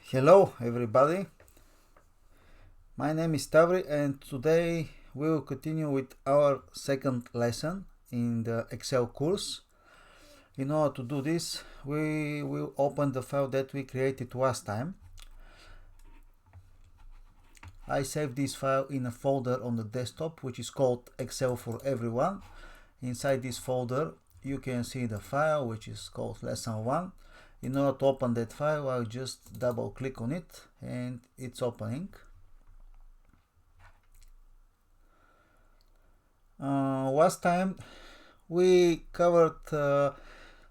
Hello everybody, my name is Stavri and today we will continue with our second lesson in the Excel course. In order to do this, we will open the file that we created last time. I saved this file in a folder on the desktop which is called Excel for Everyone. Inside this folder you can see the file which is called lesson 1. In order to open that file, I'll just double click on it and it's opening. Last time we covered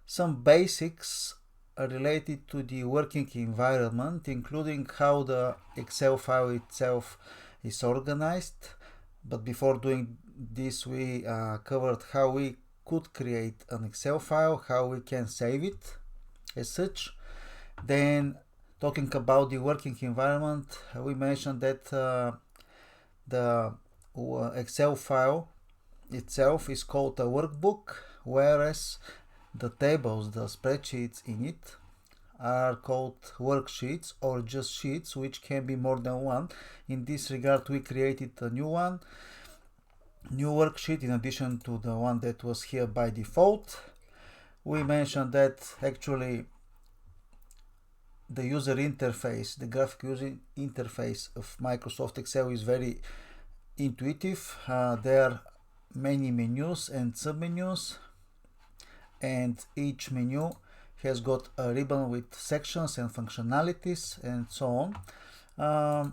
some basics related to the working environment, including how the Excel file itself is organized. But before doing this, we covered how we could create an Excel file, how we can save it as such. Then, talking about the working environment, we mentioned that the Excel file itself is called a workbook, whereas the tables, the spreadsheets in it, are called worksheets or just sheets, which can be more than one. In this regard, we created a new worksheet in addition to the one that was here by default. We mentioned that actually the user interface, the graphic user interface of Microsoft Excel is very intuitive. There are many menus and submenus, and each menu has got a ribbon with sections and functionalities and so on.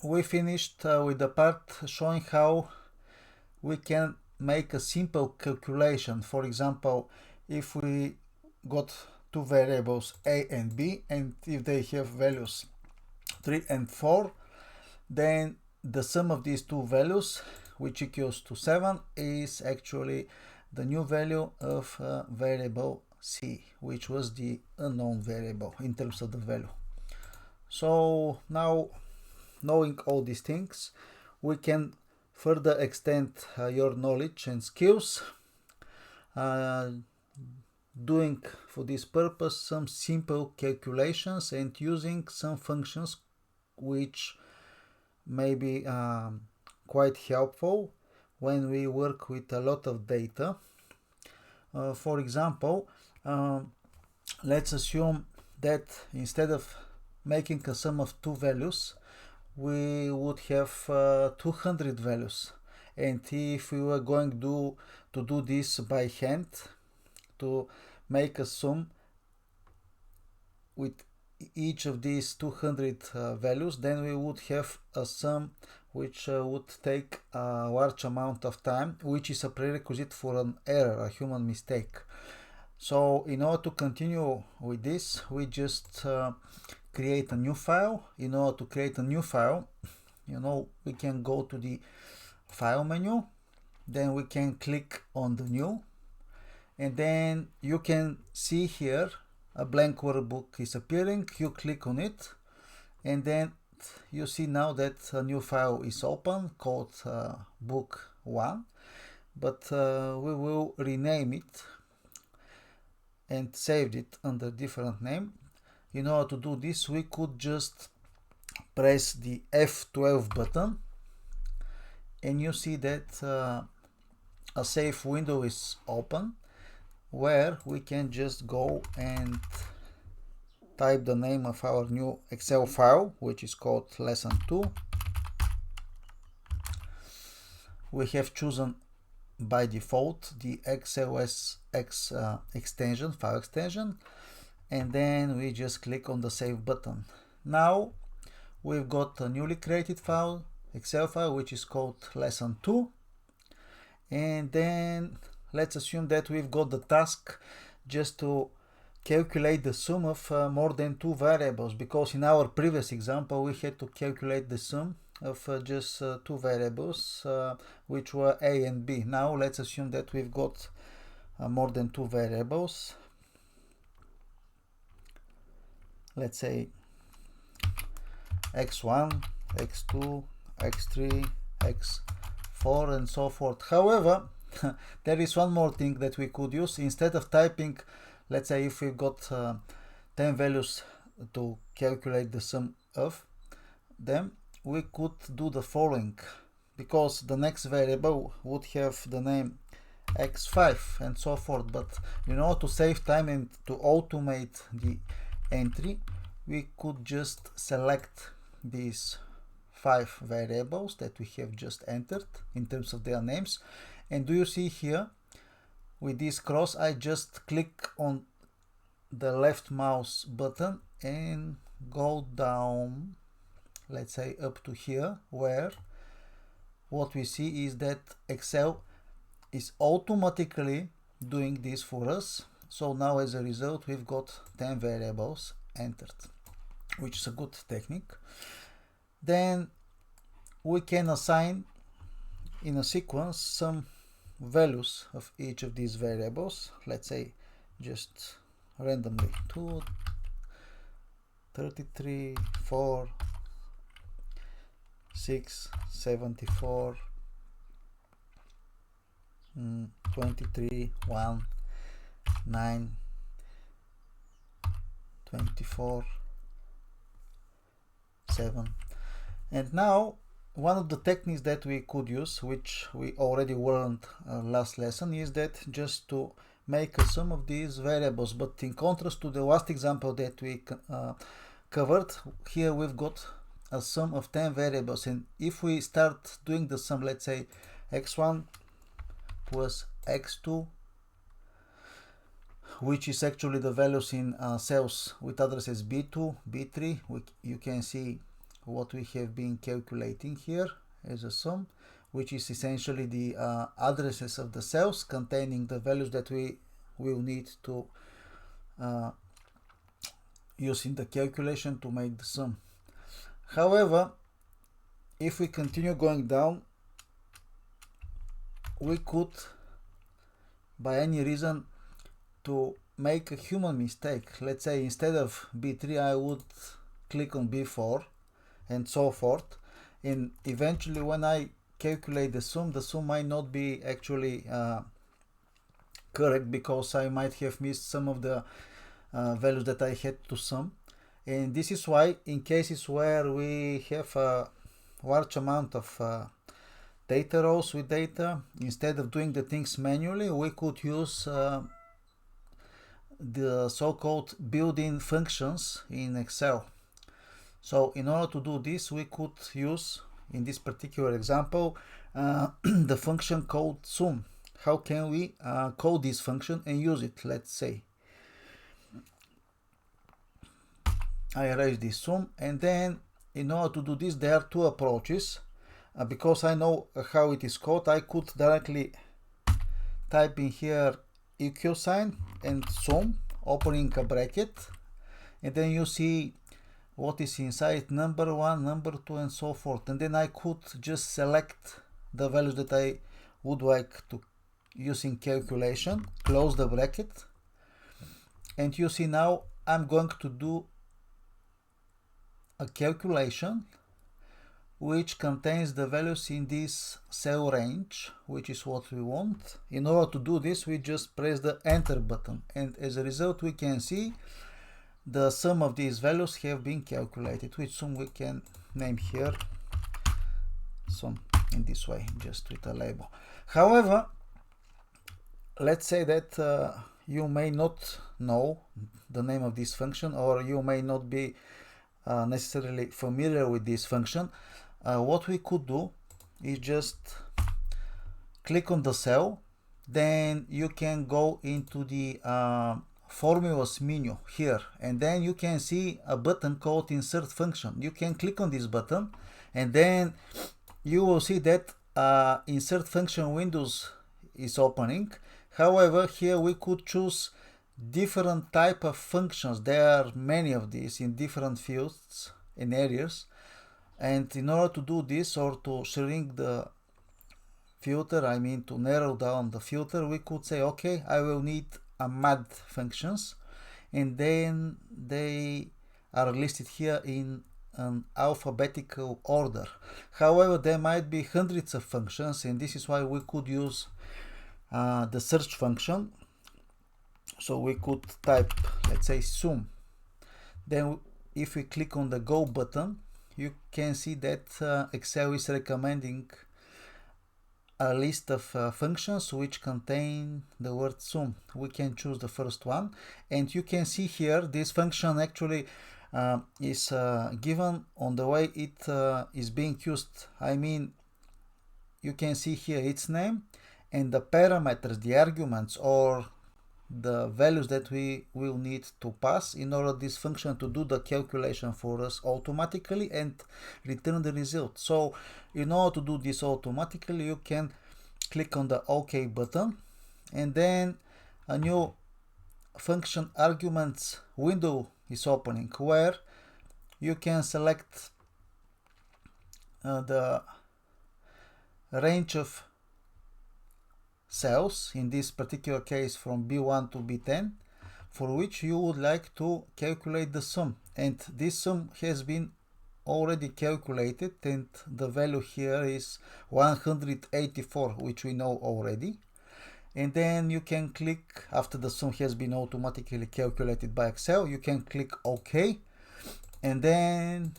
We finished with the part showing how we can make a simple calculation. For example, if we got two variables a and b, and if they have values 3 and 4, then the sum of these two values, which equals to 7, is actually the new value of variable c, which was the unknown variable in terms of the value. So now, knowing all these things, we can further extend your knowledge and skills, doing for this purpose some simple calculations and using some functions which may be quite helpful when we work with a lot of data. For example, let's assume that instead of making a sum of two values, we would have 200 values, and if we were going to do this by hand, to make a sum with each of these 200 values, then we would have a sum which would take a large amount of time, which is a prerequisite for an error, a human mistake. So in order to continue with this, we just create a new file. In order to create a new file, we can go to the file menu, then we can click on the new, and then you can see here a blank workbook is appearing. You click on it, and then you see now that a new file is open called book 1, but we will rename it and save it under different name. In order to do this, we could just press the F12 button, and you see that a save window is open, where we can just go and type the name of our new Excel file, which is called lesson 2. We have chosen by default the XLSX extension, file extension, and then we just click on the save button. Now we've got a newly created file, Excel file, which is called lesson 2, and then let's assume that we've got the task just to calculate the sum of more than two variables, because in our previous example we had to calculate the sum of just two variables, which were a and b. Now let's assume that we've got more than two variables. Let's say x1, x2, x3, x4, and so forth. However, there is one more thing that we could use. Instead of typing, let's say if we've got 10 values to calculate the sum of them, we could do the following, because the next variable would have the name x5 and so forth, but in order to save time and to automate the entry, we could just select these 5 variables that we have just entered in terms of their names. And do you see here with this cross, I just click on the left mouse button and go down, let's say up to here, where what we see is that Excel is automatically doing this for us. So now as a result we've got 10 variables entered, which is a good technique. Then we can assign in a sequence some values of each of these variables, let's say just randomly 2, 33, 4, 6, 74, 23, 1, 9, 24, 7. And now one of the techniques that we could use, which we already learned last lesson, is that just to make a sum of these variables. But in contrast to the last example that we covered, here we've got a sum of 10 variables, and if we start doing the sum, let's say x1 plus x2, which is actually the values in cells with addresses b2, b3, you can see what we have been calculating here as a sum, which is essentially the addresses of the cells containing the values that we will need to use in the calculation to make the sum. However, if we continue going down, we could, by any reason, to make a human mistake. Let's say instead of b3 I would click on b4 and so forth, and eventually when I calculate the sum might not be actually correct, because I might have missed some of the values that I had to sum. And this is why in cases where we have a large amount of data rows with data, instead of doing the things manually, we could use the so-called built-in functions in Excel. So in order to do this, we could use, in this particular example, the function called sum. How can we code this function and use it? Let's say I erase this sum, and then in order to do this there are two approaches. Because I know how it is called, I could directly type in here equal sign and sum, opening a bracket, and then you see what is inside, number 1, number 2, and so forth. And then I could just select the values that I would like to use in calculation, close the bracket, and you see now I'm going to do a calculation which contains the values in this cell range, which is what we want. In order to do this, we just press the enter button, and as a result we can see the sum of these values have been calculated, which sum we can name here sum in this way, just with a label. However, let's say that you may not know the name of this function, or you may not be necessarily familiar with this function. What we could do is just click on the cell, then you can go into the formulas menu here, and then you can see a button called insert function. You can click on this button, and then you will see that insert function windows is opening. However, here we could choose different type of functions. There are many of these in different fields and areas, and in order to do this, or to shrink the filter, I mean to narrow down the filter, we could say, okay, I will need a MAD functions, and then they are listed here in an alphabetical order. However, there might be hundreds of functions, and this is why we could use the search function. So we could type, let's say, sum, Then if we click on the Go button, you can see that Excel is recommending a list of functions which contain the word sum. We can choose the first one, and you can see here this function actually is given on the way it is being used. I mean, you can see here its name and the parameters, the arguments or the values that we will need to pass in order this function to do the calculation for us automatically and return the result. So in order to do this automatically, you can click on the OK button, and then a new function arguments window is opening where you can select the range of cells, in this particular case from B1 to B10, for which you would like to calculate the sum. And this sum has been already calculated, and the value here is 184, which we know already. And then you can click, after the sum has been automatically calculated by Excel, you can click OK, and then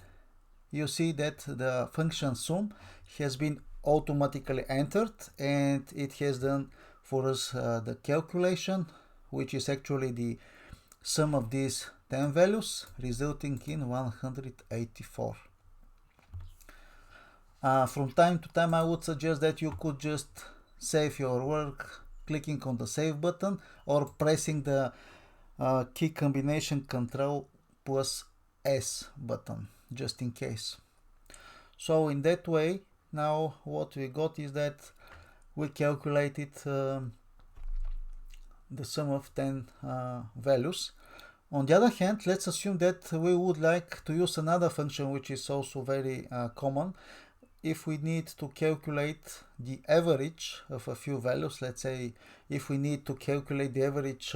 you see that the function sum has been automatically entered, and it has done for us the calculation, which is actually the sum of these 10 values, resulting in 184. From time to time, I would suggest that you could just save your work clicking on the save button or pressing the key combination Ctrl plus S button, just in case. So in that way, now what we got is that we calculated the sum of 10 values. On the other hand, let's assume that we would like to use another function which is also very common. If we need to calculate the average of a few values, let's say if we need to calculate the average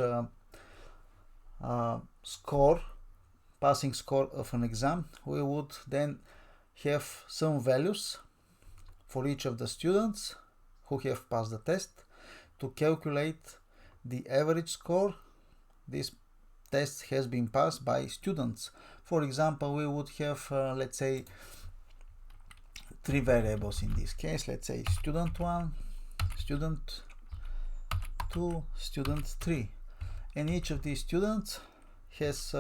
passing score of an exam, we would then have some values for each of the students who have passed the test to calculate the average score this test has been passed by students. For example, we would have let's say 3 variables in this case. Let's say student 1, student 2, student 3, and each of these students has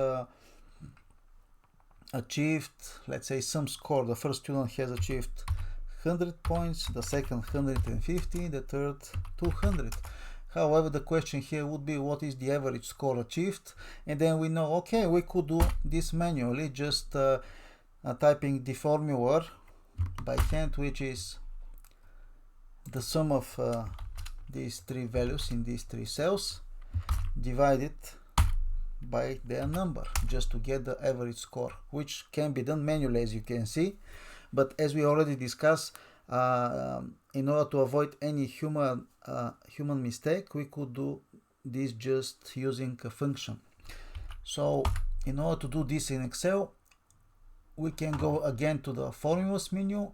achieved, let's say, some score. The first student has achieved 100 points, the second 150, the third 200. However, the question here would be what is the average score achieved, and then we know, okay, we could do this manually, just typing the formula by hand, which is the sum of these 3 values in these 3 cells divided by their number, just to get the average score, which can be done manually, as you can see. But as we already discussed, in order to avoid any human mistake, we could do this just using a function. So in order to do this in Excel, we can go again to the formulas menu,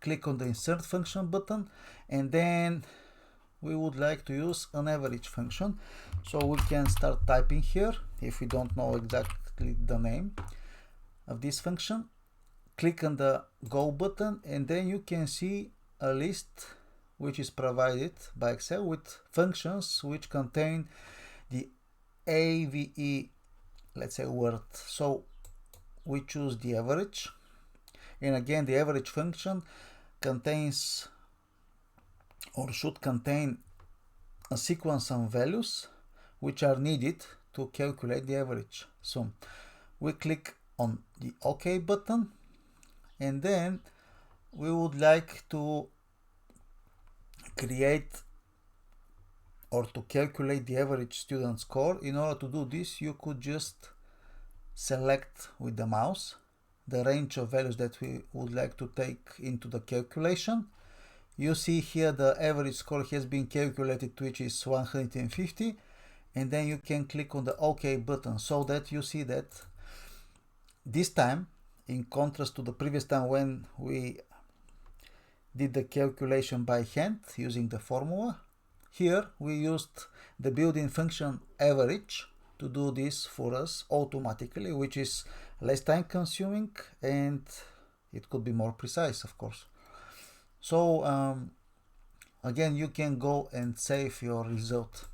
click on the insert function button, and then we would like to use an average function. So we can start typing here if we don't know exactly the name of this function. Click on the Go button, and then you can see a list which is provided by Excel with functions which contain the AVE, let's say, word. So we choose the average, and again the average function contains or should contain a sequence of values which are needed to calculate the average sum. We click on the OK button, and then we would like to create or to calculate the average student score. In order to do this, you could just select with the mouse the range of values that we would like to take into the calculation. You see here the average score has been calculated, which is 150, and then you can click on the OK button, so that you see that this time, in contrast to the previous time when we did the calculation by hand using the formula, here we used the built-in function average, to do this for us automatically, which is less time consuming and it could be more precise, of course. So again, you can go and save your result.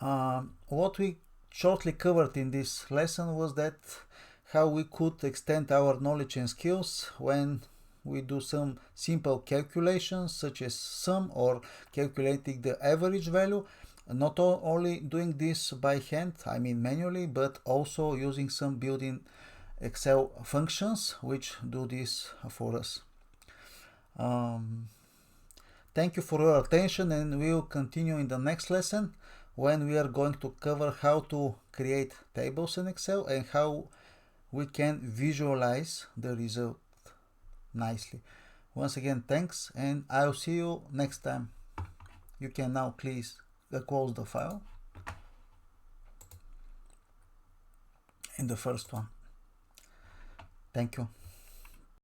What we shortly covered in this lesson was that how we could extend our knowledge and skills when we do some simple calculations such as sum or calculating the average value. Not only doing this by hand, I mean manually, but also using some built-in Excel functions which do this for us. Thank you for your attention, and we will continue in the next lesson when we are going to cover how to create tables in Excel and how we can visualize the result nicely. Once again, thanks, and I'll see you next time. You can now please close the file in the first one. Thank you.